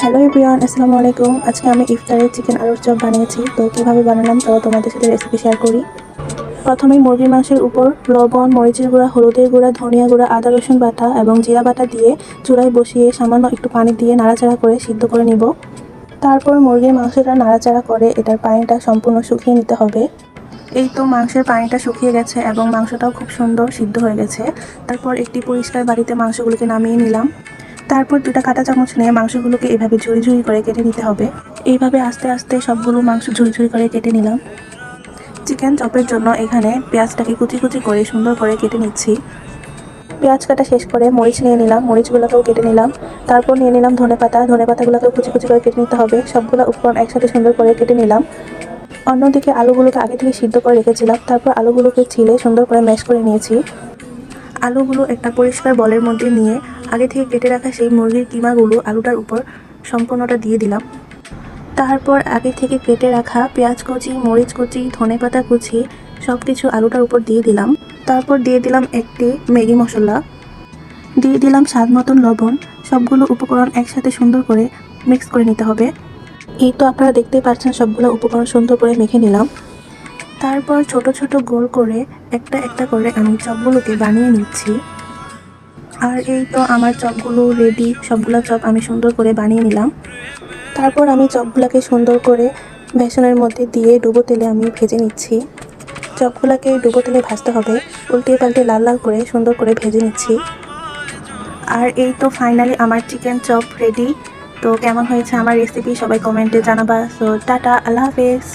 Hello everyone, আসসালামু আলাইকুম। আজকে আমি ইফতারে চিকেন আলুর চপ বানিয়েছি। তো কীভাবে বানালাম তো তোমাদের সাথে রেসিপি শেয়ার করি। প্রথমেই মুরগির মাংসের উপর লবণ, মরিচের গুঁড়া, হলুদের গুঁড়া, ধনিয়া গুঁড়া, আদা রসুন বাটা এবং জিরা বাটা দিয়ে চুলায় বসিয়ে সামান্য একটু পানি দিয়ে নাড়াচাড়া করে সিদ্ধ করে নিব। তারপর মুরগির মাংসটা নাড়াচাড়া করে এটার পানিটা সম্পূর্ণ শুকিয়ে নিতে হবে। এই তো মাংসের পানিটা শুকিয়ে গেছে এবং মাংসটাও খুব সুন্দর সিদ্ধ হয়ে গেছে। তারপর একটি পরিষ্কার বাড়িতে মাংসগুলোকে নামিয়ে নিলাম। তারপর দুটা কাঁটা চামচ নিয়ে মাংসগুলোকে এভাবে ঝুড়ি ঝুড়ি করে কেটে নিতে হবে। এইভাবে আস্তে আস্তে সবগুলো মাংস ঝুড়ি ঝুড়ি করে কেটে নিলাম। চিকেন চপের জন্য এখানে পেঁয়াজটাকে কুচি কুচি করে সুন্দর করে কেটে নিচ্ছি। পেঁয়াজ কাটা শেষ করে মরিচ নিয়ে নিলাম, মরিচগুলোকেও কেটে নিলাম। তারপর নিয়ে নিলাম ধনেপাতাগুলোকেও কুচি কুচি করে কেটে নিতে হবে। সবগুলো উপকরণ একসাথে সুন্দর করে কেটে নিলাম। অন্যদিকে আলুগুলোকে আগে থেকে সিদ্ধ করে রেখেছিলাম। তারপর আলুগুলোকে ছিলে সুন্দর করে ম্যাশ করে নিয়েছি। আলুগুলো একটা পরিষ্কার বলের মধ্যে নিয়ে আগে থেকে কেটে রাখা সেই মুরগির কিমাগুলো আলুটার উপর সম্পূর্ণটা দিয়ে দিলাম। তারপর আগে থেকে কেটে রাখা পেঁয়াজ কুচি, মরিচ কুচি, ধনেপাতা কুচি সব কিছু আলুটার উপর দিয়ে দিলাম। তারপর দিয়ে দিলাম একটি ম্যাগি মশলা, দিয়ে দিলাম স্বাদ মতন লবণ। সবগুলো উপকরণ একসাথে সুন্দর করে মিক্স করে নিতে হবে। এই তো আপনারা দেখতেই পাচ্ছেন সবগুলো উপকরণ সুন্দর করে মেখে নিলাম। তারপর ছোট ছোট গোল করে একটা একটা করে আমি চপগুলোকে বানিয়ে নিচ্ছি। আর এই তো আমার চপগুলো রেডি। সবগুলো চপ আমি সুন্দর করে বানিয়ে নিলাম। তারপর আমি চপগুলোকে সুন্দর করে বেসনের মধ্যে দিয়ে ডুবো তেলে আমি ভেজে নিচ্ছি। চপগুলোকে ডুবো তেলে ভাজতে হবে, উল্টে পাল্টে লাল লাল করে সুন্দর করে ভেজে নিচ্ছি। আর এই তো ফাইনালি আমার চিকেন চপ রেডি। তো কেমন হয়েছে আমার রেসিপি সবাই কমেন্টে জানাবা। সো টাটা, আল্লাহ হাফেজ।